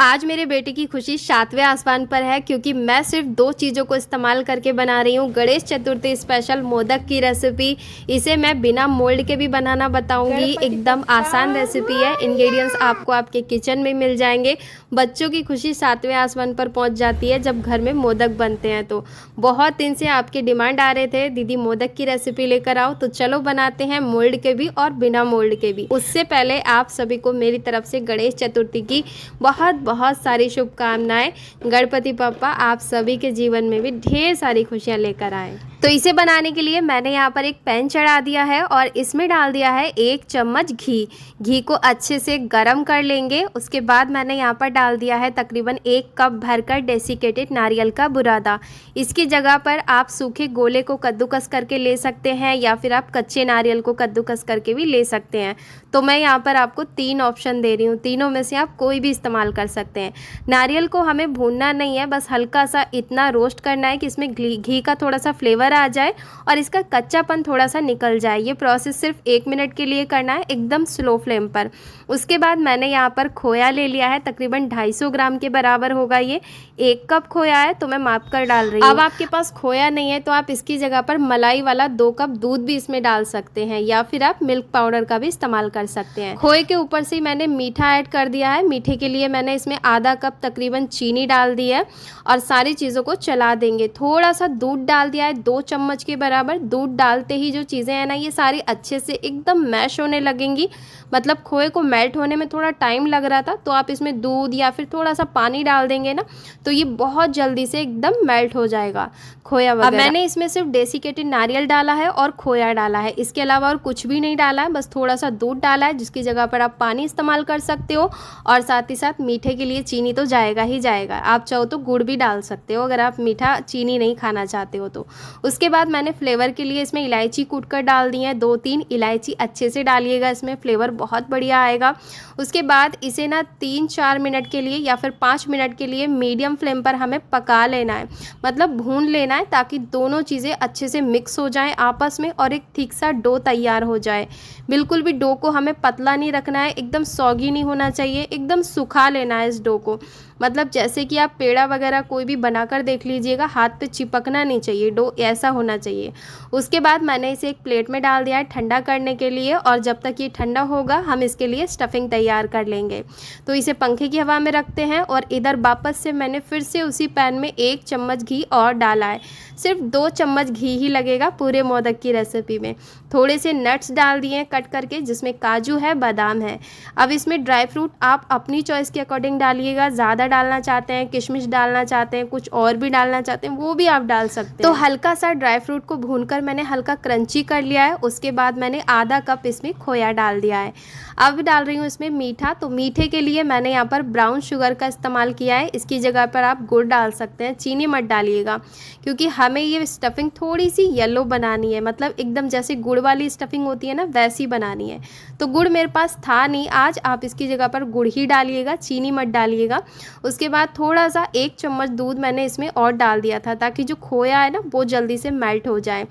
आज मेरे बेटे की खुशी 7वें आसमान पर है क्योंकि मैं सिर्फ 2 चीज़ों को इस्तेमाल करके बना रही हूँ गणेश चतुर्थी स्पेशल मोदक की रेसिपी। इसे मैं बिना मोल्ड के भी बनाना बताऊंगी। एकदम आसान रेसिपी है। इंग्रेडिएंट्स आपको आपके किचन में मिल जाएंगे। बच्चों की खुशी 7वें आसमान पर पहुँच जाती है जब घर में मोदक बनते हैं। तो बहुत दिन से आपके डिमांड आ रहे थे दीदी मोदक की रेसिपी लेकर आओ, तो चलो बनाते हैं मोल्ड के भी और बिना मोल्ड के भी। उससे पहले आप सभी को मेरी तरफ से गणेश चतुर्थी की बहुत बहुत सारी शुभकामनाएं। गणपति बप्पा आप सभी के जीवन में भी ढेर सारी खुशियां लेकर आए। तो इसे बनाने के लिए मैंने यहाँ पर एक पैन चढ़ा दिया है और इसमें डाल दिया है 1 चम्मच घी। घी को अच्छे से गरम कर लेंगे। उसके बाद मैंने यहाँ पर डाल दिया है तकरीबन 1 कप भरकर डेसिकेटेड नारियल का बुरादा। इसकी जगह पर आप सूखे गोले को कद्दूकस करके ले सकते हैं या फिर आप कच्चे नारियल को कद्दूकस करके भी ले सकते हैं। तो मैं यहाँ पर आपको 3 ऑप्शन दे रही हूँ, तीनों में से आप कोई भी इस्तेमाल कर सकते हैं। नारियल को हमें भूनना नहीं है, बस हल्का सा इतना रोस्ट करना है कि इसमें घी का थोड़ा सा फ्लेवर आ जाए और इसका कच्चापन थोड़ा सा निकल जाए। ये प्रोसेस सिर्फ 1 मिनट के लिए करना है, एकदम स्लो फ्लेम पर। उसके बाद मैंने यहाँ पर खोया ले लिया है, तकरीबन 250 ग्राम के बराबर होगा। ये 1 कप खोया है तो मैं माप कर डाल रही हूँ। अब आपके पास खोया नहीं है तो आप इसकी जगह पर मलाई वाला 2 कप दूध भी इसमें डाल सकते हैं या फिर आप मिल्क पाउडर का भी इस्तेमाल कर सकते हैं। खोए के ऊपर से मैंने मीठा ऐड कर दिया है। मीठे के लिए मैंने इसमें आधा कप तकरीबन चीनी डाल दी है और सारी चीज़ों को चला देंगे। थोड़ा सा दूध डाल दिया है 2 चम्मच के बराबर। दूध डालते ही जो चीज़ें हैं ना ये सारी अच्छे से एकदम मैश होने लगेंगी। मतलब खोए को मेल्ट होने में थोड़ा टाइम लग रहा था, तो आप इसमें दूध या फिर थोड़ा सा पानी डाल देंगे ना तो ये बहुत जल्दी से एकदम मेल्ट हो जाएगा खोया वगैरह। अब मैंने इसमें सिर्फ डेसिकेटेड नारियल डाला है और खोया डाला है, इसके अलावा और कुछ भी नहीं डाला है। बस थोड़ा सा दूध डाला है जिसकी जगह पर आप पानी इस्तेमाल कर सकते हो और साथ ही साथ मीठे के लिए चीनी तो जाएगा ही जाएगा। आप चाहो तो गुड़ भी डाल सकते हो अगर आप मीठा चीनी नहीं खाना चाहते हो तो। उसके बाद मैंने फ्लेवर के लिए इसमें इलायची कूट कर डाल दी है। 2-3 इलायची अच्छे से डालिएगा, इसमें फ्लेवर बहुत बढ़िया आएगा। उसके बाद इसे ना 3-4 मिनट के लिए या फिर 5 मिनट के लिए मीडियम फ्लेम पर हमें पका लेना है, मतलब भून लेना है, ताकि दोनों चीज़ें अच्छे से मिक्स हो जाएं आपस में और एक थिक सा डो तैयार हो जाए। बिल्कुल भी डो को हमें पतला नहीं रखना है, एकदम सॉगी नहीं होना चाहिए, एकदम सुखा लेना है इस डो को। मतलब जैसे कि आप पेड़ा वगैरह कोई भी बनाकर देख लीजिएगा, हाथ पे चिपकना नहीं चाहिए, डो ऐसा होना चाहिए। उसके बाद मैंने इसे एक प्लेट में डाल दिया है ठंडा करने के लिए और जब तक ये ठंडा होगा हम इसके लिए स्टफिंग तैयार कर लेंगे। तो इसे पंखे की हवा में रखते हैं और इधर वापस से मैंने फिर से उसी पैन में 1 चम्मच घी और डाला है। सिर्फ 2 चम्मच घी ही लगेगा पूरे मोदक की रेसिपी में। थोड़े से नट्स डाल दिए कट करके, जिसमें काजू है, बादाम है। अब इसमें ड्राई फ्रूट आप अपनी चॉइस के अकॉर्डिंग डालिएगा। ज़्यादा डालना चाहते हैं, किशमिश डालना चाहते हैं, कुछ और भी डालना चाहते हैं वो भी आप डाल सकते हैं। तो हल्का सा ड्राई फ्रूट को भूनकर मैंने हल्का क्रंची कर लिया है। उसके बाद मैंने आधा कप इसमें खोया डाल दिया है। अब डाल रही हूँ इसमें मीठा। तो मीठे के लिए मैंने यहाँ पर ब्राउन शुगर का इस्तेमाल किया है, इसकी जगह पर आप गुड़ डाल सकते हैं। चीनी मत डालिएगा क्योंकि हमें ये स्टफिंग थोड़ी सी येलो बनानी है, मतलब एकदम जैसे गुड़ वाली स्टफिंग होती है ना वैसी बनानी है। तो गुड़ मेरे पास था नहीं आज, आप इसकी जगह पर गुड़ ही डालिएगा, चीनी मत डालिएगा। उसके बाद थोड़ा सा 1 चम्मच दूध मैंने इसमें और डाल दिया था ताकि जो खोया है ना वो जल्दी से मेल्ट हो जाए।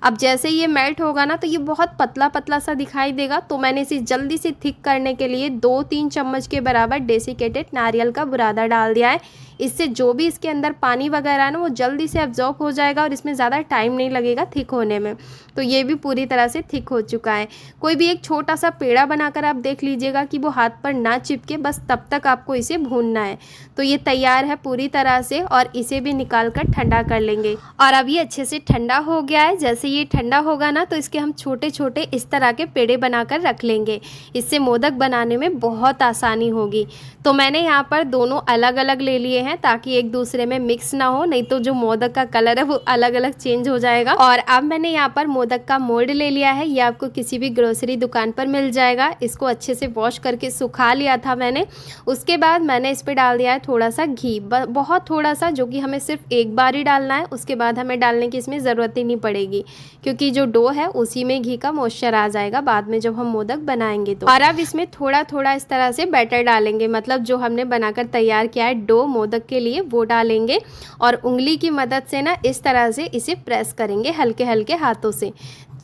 अब जैसे ये मेल्ट होगा ना तो ये बहुत पतला पतला सा दिखाई देगा, तो मैंने इसे जल्दी से थिक करने के लिए 2-3 चम्मच के बराबर डेसिकेटेड नारियल का बुरादा डाल दिया है। इससे जो भी इसके अंदर पानी वगैरह है ना वो जल्दी से एब्जॉर्ब हो जाएगा और इसमें ज़्यादा टाइम नहीं लगेगा थिक होने में। तो ये भी पूरी तरह से थिक हो चुका है। कोई भी एक छोटा सा पेड़ा बनाकर आप देख लीजिएगा कि वो हाथ पर ना चिपके, बस तब तक आपको इसे भूनना है। तो ये तैयार है पूरी तरह से और इसे भी निकाल कर ठंडा कर लेंगे। और अब ये अच्छे से ठंडा हो गया है। जैसे ये ठंडा होगा ना तो इसके हम छोटे छोटे इस तरह के पेड़े बनाकर रख लेंगे। इससे मोदक बनाने में बहुत आसानी होगी। तो मैंने यहाँ पर दोनों अलग अलग ले लिए हैं ताकि एक दूसरे में मिक्स ना हो, नहीं तो जो मोदक का कलर है वो अलग अलग चेंज हो जाएगा। और अब मैंने यहाँ पर मोदक का मोल्ड ले लिया है। ये आपको किसी भी ग्रोसरी दुकान पर मिल जाएगा। इसको अच्छे से वॉश करके सुखा लिया था मैंने। उसके बाद मैंने इस पर डाल दिया है थोड़ा सा घी, बहुत थोड़ा सा, जो कि हमें सिर्फ एक बार ही डालना है। उसके बाद हमें डालने की इसमें ज़रूरत ही नहीं पड़ेगी क्योंकि जो डो है उसी में घी का मॉइस्चर आ जाएगा बाद में जब हम मोदक बनाएंगे तो। और अब इसमें थोड़ा थोड़ा इस तरह से बैटर डालेंगे, मतलब जो हमने बनाकर तैयार किया है डो मोदक के लिए वो डालेंगे और उंगली की मदद से ना इस तरह से इसे प्रेस करेंगे हल्के हल्के हाथों से।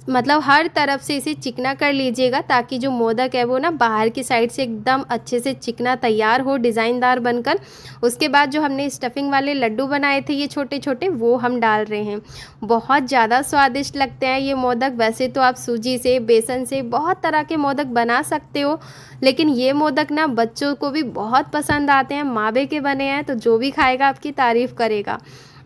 मतलब हर तरफ से इसे चिकना कर लीजिएगा, ताकि जो मोदक है वो ना बाहर की साइड से एकदम अच्छे से चिकना तैयार हो, डिज़ाइनदार बनकर। उसके बाद जो हमने स्टफिंग वाले लड्डू बनाए थे ये छोटे छोटे, वो हम डाल रहे हैं। बहुत ज़्यादा स्वादिष्ट लगते हैं ये मोदक। वैसे तो आप सूजी से, बेसन से बहुत तरह के मोदक बना सकते हो, लेकिन ये मोदक ना बच्चों को भी बहुत पसंद आते हैं। मावे के बने हैं तो जो भी खाएगा आपकी तारीफ़ करेगा।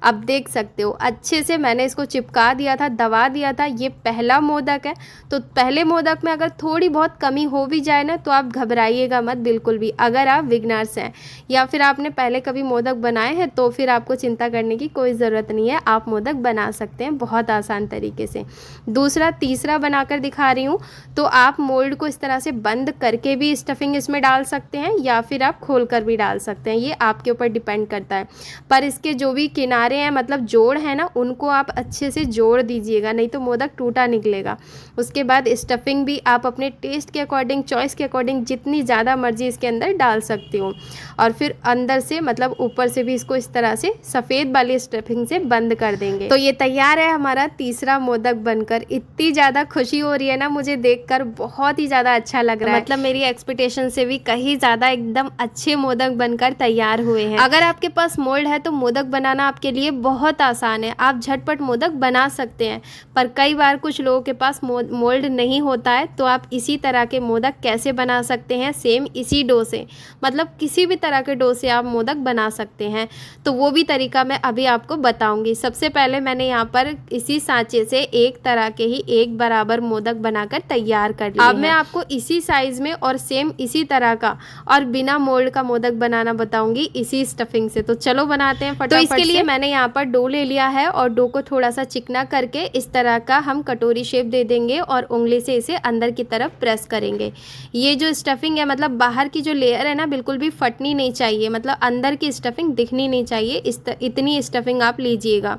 अब देख सकते हो अच्छे से मैंने इसको चिपका दिया था, दबा दिया था। ये पहला मोदक है, तो पहले मोदक में अगर थोड़ी बहुत कमी हो भी जाए ना तो आप घबराइएगा मत बिल्कुल भी। अगर आप बिगनर्स हैं या फिर आपने पहले कभी मोदक बनाए हैं तो फिर आपको चिंता करने की कोई ज़रूरत नहीं है, आप मोदक बना सकते हैं बहुत आसान तरीके से। दूसरा तीसरा बनाकर दिखा रही हूँ। तो आप मोल्ड को इस तरह से बंद करके भी स्टफिंग इसमें डाल सकते हैं या फिर आप खोल कर भी डाल सकते हैं, ये आपके ऊपर डिपेंड करता है। पर इसके जो भी किनारे हैं, मतलब जोड़ है ना, उनको आप अच्छे से जोड़ दीजिएगा, नहीं तो मोदक टूटा निकलेगा। उसके बाद स्टफिंग भी आप अपने टेस्ट के अकॉर्डिंग, चॉइस के अकॉर्डिंग जितनी ज़्यादा मर्जी इसके अंदर डाल सकते हो। और फिर अंदर से मतलब ऊपर से भी इसको इस तरह से सफ़ेद वाली स्टफिंग से बंद कर देंगे। तो ये तैयार है हमारा तीसरा मोदक बनकर। इतनी ज़्यादा खुशी हो रही है ना मुझे देखकर, बहुत ही ज़्यादा अच्छा लग रहा है। मतलब मेरी एक्सपेक्टेशन से भी कहीं ज़्यादा एकदम अच्छे मोदक बनकर तैयार हुए हैं। अगर आपके पास मोल्ड है तो मोदक बनाना आपके लिए बहुत आसान है, आप झटपट मोदक बना सकते हैं। पर कई बार कुछ लोगों के पास मोल्ड नहीं होता है, तो आप इसी तरह के मोदक कैसे बना सकते हैं, सेम इसी डो से, मतलब किसी भी तरह के डो से आप मोदक बना सकते हैं। तो वो भी तरीका मैं अभी आपको बताऊंगी। सबसे पहले मैंने यहाँ पर इसी सांचे से एक तरह के ही एक बराबर मोदक बनाकर तैयार कर लिए। अब मैं आपको इसी साइज में और सेम इसी तरह का और बिना मोल्ड का मोदक बनाना बताऊंगी इसी स्टफिंग से। तो चलो बनाते हैं फटाफट। तो इसके लिए मैंने यहाँ पर डो ले लिया है और डो को थोड़ा सा चिकना करके इस तरह का हम कटोरी शेप दे देंगे और उंगली से इसे अंदर की तरफ प्रेस करेंगे। ये जो स्टफिंग है, मतलब बाहर की जो लेयर है ना, बिल्कुल भी फटनी नहीं चाहिए, मतलब अंदर की स्टफिंग दिखनी नहीं चाहिए। इतनी स्टफिंग आप लीजिएगा।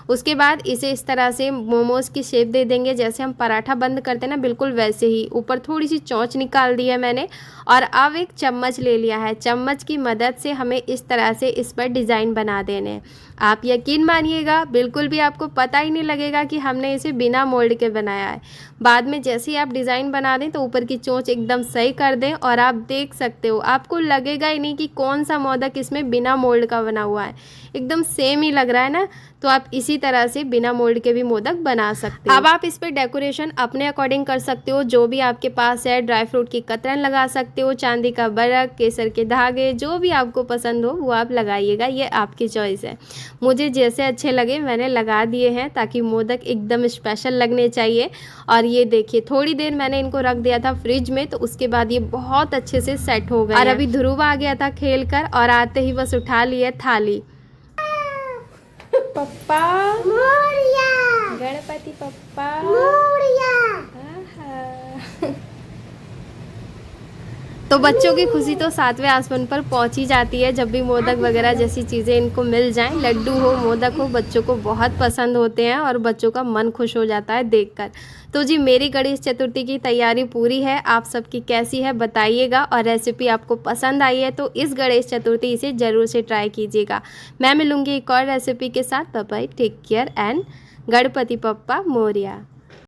उसके बाद इसे इस तरह से मोमोज की शेप दे देंगे, जैसे हम पराठा बंद करते हैं ना, बिल्कुल वैसे ही। ऊपर थोड़ी सी चोंच निकाल दी है मैंने और अब एक चम्मच ले लिया है। चम्मच की मदद से हमें इस तरह से इस पर डिज़ाइन बना देने हैं। आप यकीन मानिएगा बिल्कुल भी आपको पता ही नहीं लगेगा कि हमने इसे बिना मोल्ड के बनाया है। बाद में जैसे ही आप डिज़ाइन बना दें तो ऊपर की चोंच एकदम सही कर दें और आप देख सकते हो, आपको लगेगा ही नहीं कि कौन सा मोदक इसमें बिना मोल्ड का बना हुआ है, एकदम सेम ही लग रहा है ना। तो आप इसी तरह से बिना मोल्ड के भी मोदक बना सकते हो। अब आप इस पर डेकोरेशन अपने अकॉर्डिंग कर सकते हो, जो भी आपके पास है। ड्राई फ्रूट की कतरन लगा सकते हो, चांदी का बरक, केसर के धागे, जो भी आपको पसंद हो वो आप लगाइएगा, ये आपकी चॉइस है। मुझे जैसे अच्छे लगे मैंने लगा दिए हैं, ताकि मोदक एकदम स्पेशल लगने चाहिए। और ये देखिए थोड़ी देर मैंने इनको रख दिया था फ्रिज में, तो उसके बाद ये बहुत अच्छे से सेट हो गए। और अभी ध्रुव आ गया था खेल कर और आते ही बस उठा लिए थाली। पप्पा मोरिया, गणपति पप्पा मोरिया। तो बच्चों की खुशी तो सातवें आसमान पर पहुंच ही जाती है जब भी मोदक वगैरह जैसी चीज़ें इनको मिल जाएं। लड्डू हो, मोदक हो, बच्चों को बहुत पसंद होते हैं और बच्चों का मन खुश हो जाता है देखकर। तो जी मेरी गणेश चतुर्थी की तैयारी पूरी है। आप सबकी कैसी है बताइएगा, और रेसिपी आपको पसंद आई है तो इस गणेश चतुर्थी इसे ज़रूर से ट्राई कीजिएगा। मैं मिलूँगी एक और रेसिपी के साथ। Bye bye, take care and Ganpati Bappa Moriya.